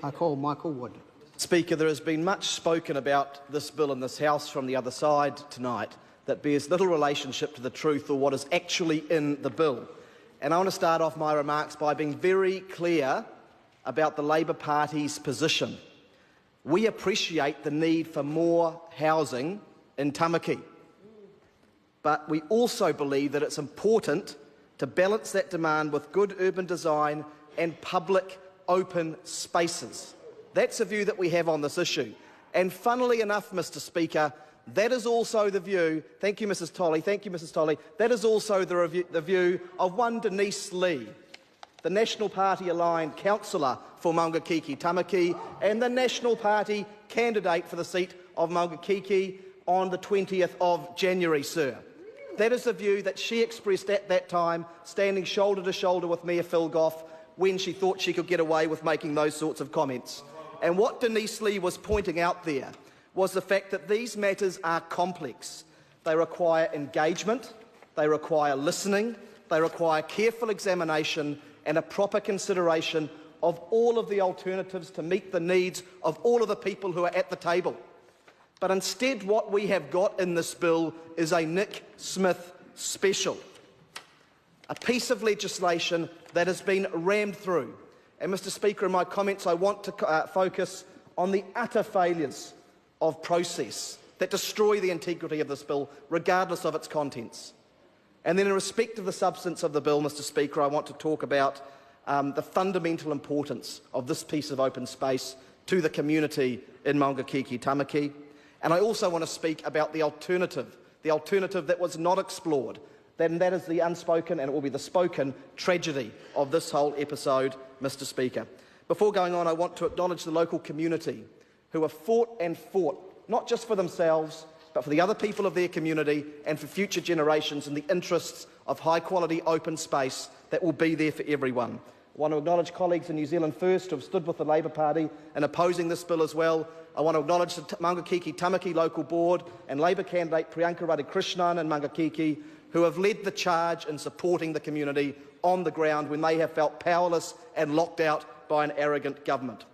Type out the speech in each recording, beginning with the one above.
I call Michael Wood. Speaker, there has been much spoken about this bill in this House from the other side tonight that bears little relationship to the truth or what is actually in the bill. And I want to start off my remarks by being very clear about the Labor Party's position. We appreciate the need for more housing in Tamaki, but we also believe that it's important to balance that demand with good urban design and public open spaces. That's a view that we have on this issue. And funnily enough, Mr Speaker, that is also the view, thank you Mrs Tolley, that is also the view of one Denise Lee, the National Party aligned councillor for Maungakiki Tamaki and the National Party candidate for the seat of Maungakiki on the 20th of January, sir. That is the view that she expressed at that time, standing shoulder to shoulder with Mayor Phil Goff, when she thought she could get away with making those sorts of comments. And what Denise Lee was pointing out there was the fact that these matters are complex. They require engagement, they require listening, they require careful examination and a proper consideration of all of the alternatives to meet the needs of all of the people who are at the table. But instead what we have got in this bill is a Nick Smith special, a piece of legislation that has been rammed through. And Mr Speaker, in my comments I want to focus on the utter failures of process that destroy the integrity of this bill, regardless of its contents. And then in respect of the substance of the bill, Mr Speaker, I want to talk about the fundamental importance of this piece of open space to the community in Maungakiki Tamaki. And I also want to speak about the alternative that was not explored. Then that is the unspoken, and it will be the spoken, tragedy of this whole episode, Mr Speaker. Before going on, I want to acknowledge the local community who have fought and fought, not just for themselves, but for the other people of their community and for future generations in the interests of high-quality open space that will be there for everyone. I want to acknowledge colleagues in New Zealand First who have stood with the Labor Party in opposing this bill as well. I want to acknowledge the Maungakiki Tamaki Local Board and Labor candidate Priyanka Radhakrishnan in Maungakiki, who have led the charge in supporting the community on the ground when they have felt powerless and locked out by an arrogant government.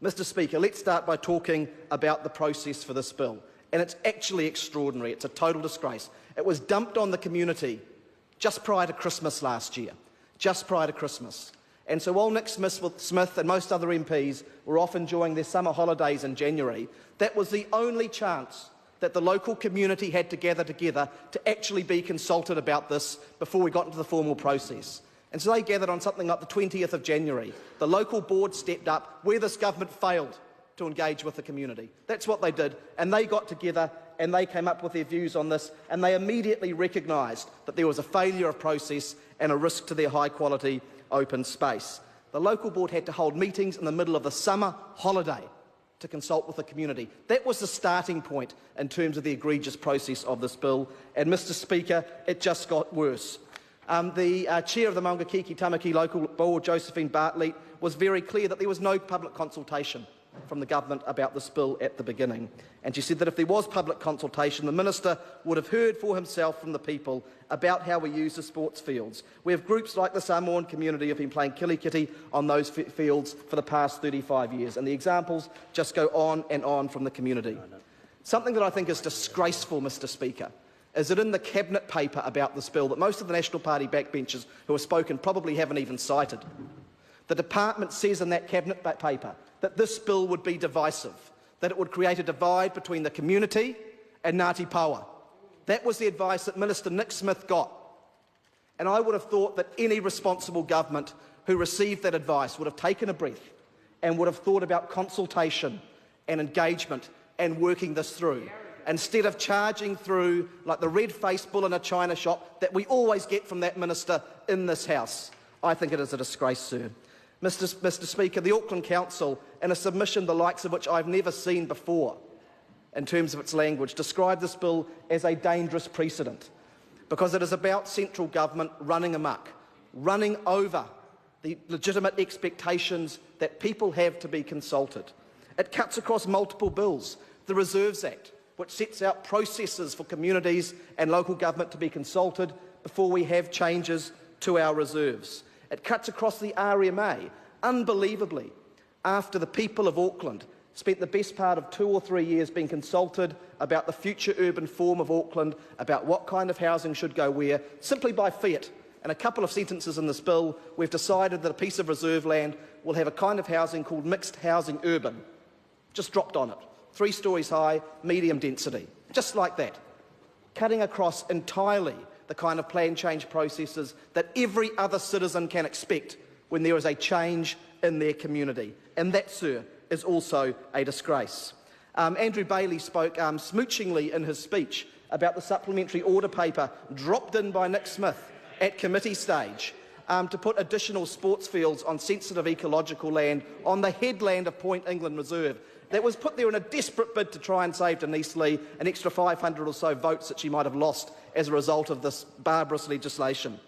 Mr Speaker, let's start by talking about the process for this bill. And it's actually extraordinary. It's a total disgrace. It was dumped on the community just prior to Christmas last year, just prior to Christmas. And so while Nick Smith and most other MPs were off enjoying their summer holidays in January, that was the only chance that the local community had to gather together to actually be consulted about this before we got into the formal process. And so they gathered on something like the 20th of January. The local board stepped up where this government failed to engage with the community. That's what they did, and they got together and they came up with their views on this, and they immediately recognised that there was a failure of process and a risk to their high-quality open space. The local board had to hold meetings in the middle of the summer holiday to consult with the community. That was the starting point in terms of the egregious process of this bill, and Mr Speaker, it just got worse. The chair of the Maungakiki Tamaki Local Board, Josephine Bartlett, was very clear that there was no public consultation from the government about this bill at the beginning. And she said that if there was public consultation, the minister would have heard for himself from the people about how we use the sports fields. We have groups like the Samoan community who have been playing kilikiti on those fields for the past 35 years. And the examples just go on and on from the community. Something that I think is disgraceful, Mr Speaker, is that in the cabinet paper about this bill that most of the National Party backbenchers who have spoken probably haven't even cited, the department says in that cabinet paper that this bill would be divisive, that it would create a divide between the community and Ngāti Paua. That was the advice that Minister Nick Smith got. And I would have thought that any responsible government who received that advice would have taken a breath and would have thought about consultation and engagement and working this through, instead of charging through like the red-faced bull in a china shop that we always get from that minister in this House. I think it is a disgrace, sir. Mr Speaker, the Auckland Council, in a submission the likes of which I've never seen before in terms of its language, described this bill as a dangerous precedent because it is about central government running amok, running over the legitimate expectations that people have to be consulted. It cuts across multiple bills. The Reserves Act, which sets out processes for communities and local government to be consulted before we have changes to our reserves. It cuts across the RMA, unbelievably, after the people of Auckland spent the best part of 2 or 3 years being consulted about the future urban form of Auckland, about what kind of housing should go where, simply by fiat. In a couple of sentences in this bill, we've decided that a piece of reserve land will have a kind of housing called mixed housing urban. Just dropped on it. 3 stories high, medium density. Just like that. Cutting across entirely the kind of plan change processes that every other citizen can expect when there is a change in their community. And that, sir, is also a disgrace. Andrew Bailey spoke smoochingly in his speech about the supplementary order paper dropped in by Nick Smith at committee stage to put additional sports fields on sensitive ecological land on the headland of Point England Reserve. That was put there in a desperate bid to try and save Denise Lee an extra 500 or so votes that she might have lost as a result of this barbarous legislation.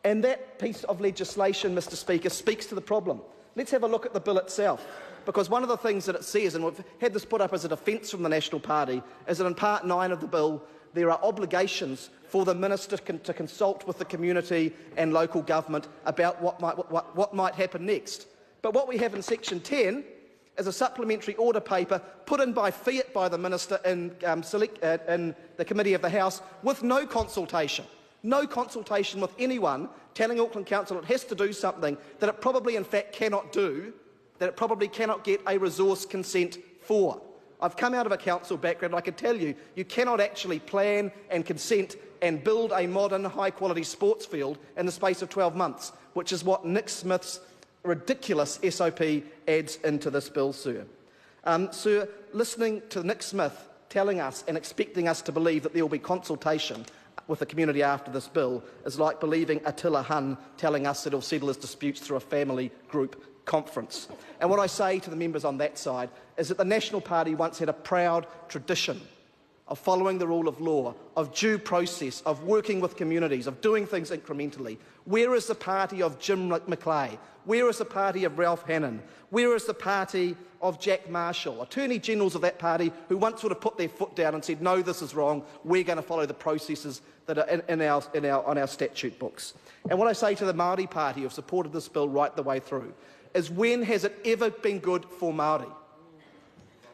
And that piece of legislation, Mr Speaker, speaks to the problem. Let's have a look at the bill itself, because one of the things that it says, and we've had this put up as a defence from the National Party, is that in Part 9 of the bill there are obligations for the Minister to consult with the community and local government about what might happen next. But what we have in Section 10 is a supplementary order paper put in by fiat by the Minister in the Committee of the House with no consultation with anyone, telling Auckland Council it has to do something that it probably in fact cannot do, that it probably cannot get a resource consent for. I've come out of a council background, and I can tell you, you cannot actually plan and consent and build a modern, high-quality sports field in the space of 12 months, which is what Nick Smith's ridiculous SOP adds into this bill, sir. Sir, listening to Nick Smith telling us and expecting us to believe that there will be consultation with the community after this bill is like believing Attila Hun telling us that he'll settle his disputes through a family group conference. And what I say to the members on that side is that the National Party once had a proud tradition of following the rule of law, of due process, of working with communities, of doing things incrementally. Where is the party of Jim McLeay? Where is the party of Ralph Hannon? Where is the party of Jack Marshall, Attorney-Generals of that party who once would have put their foot down and said, no, this is wrong, we're going to follow the processes that are on our statute books. And what I say to the Māori Party who have supported this bill right the way through is, when has it ever been good for Māori,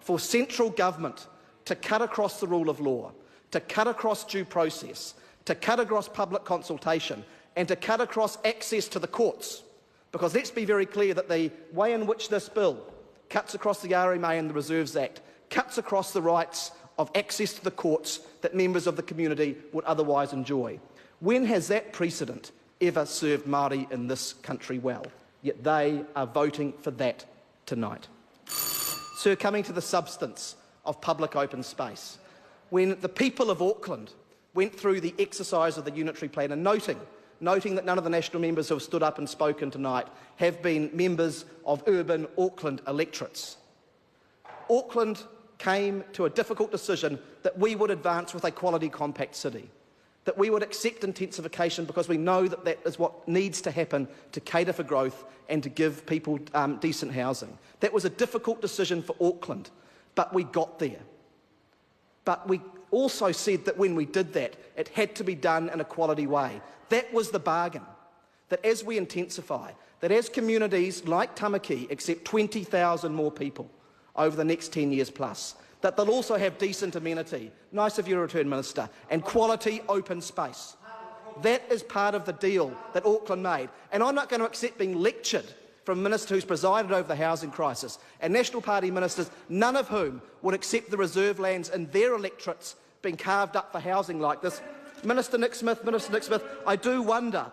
for central government to cut across the rule of law, to cut across due process, to cut across public consultation, and to cut across access to the courts? Because let's be very clear that the way in which this bill cuts across the RMA and the Reserves Act, cuts across the rights of access to the courts that members of the community would otherwise enjoy. When has that precedent ever served Māori in this country well? Yet they are voting for that tonight. Sir, coming to the substance of public open space, when the people of Auckland went through the exercise of the unitary plan, and noting that none of the national members who have stood up and spoken tonight have been members of urban Auckland electorates, Auckland came to a difficult decision that we would advance with a quality compact city, that we would accept intensification because we know that that is what needs to happen to cater for growth and to give people decent housing. That was a difficult decision for Auckland, but we got there. But we also said that when we did that, it had to be done in a quality way. That was the bargain, that as we intensify, that as communities like Tamaki accept 20,000 more people over the next 10 years plus, that they'll also have decent amenity, nice of you to return, Minister, and quality open space. That is part of the deal that Auckland made. And I'm not going to accept being lectured from a minister who's presided over the housing crisis, and National Party ministers, none of whom would accept the reserve lands in their electorates being carved up for housing like this. Minister Nick Smith, I do wonder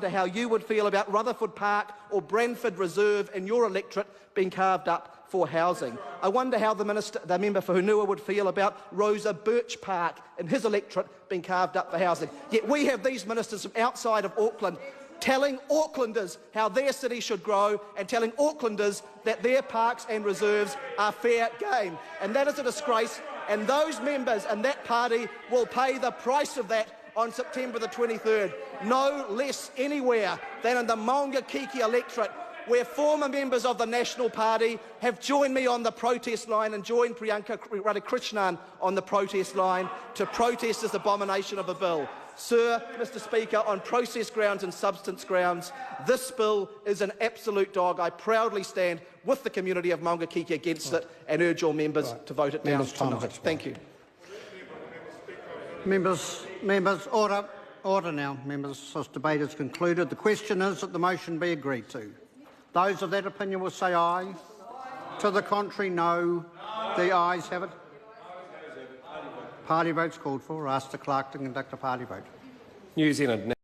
how you would feel about Rutherford Park or Branford Reserve in your electorate being carved up for housing. I wonder how the member for Hunua would feel about Rosa Birch Park in his electorate being carved up for housing. Yet we have these ministers from outside of Auckland telling Aucklanders how their city should grow and telling Aucklanders that their parks and reserves are fair game. And that is a disgrace, and those members and that party will pay the price of that on September the 23rd, no less anywhere than in the Maunga Kiki electorate, where former members of the National Party have joined me on the protest line and joined Priyanka Radhakrishnan on the protest line to protest this abomination of a bill. Sir, Mr Speaker, on process grounds and substance grounds, this bill is an absolute dog. I proudly stand with the community of Maungakiki against it and urge all members to vote it down tonight. Thank you. Members, order now. Members, this debate is concluded. The question is that the motion be agreed to. Those of that opinion will say aye. To the contrary, no. The ayes have it. Party votes called for. Ask the clerk to conduct a party vote. New Zealand.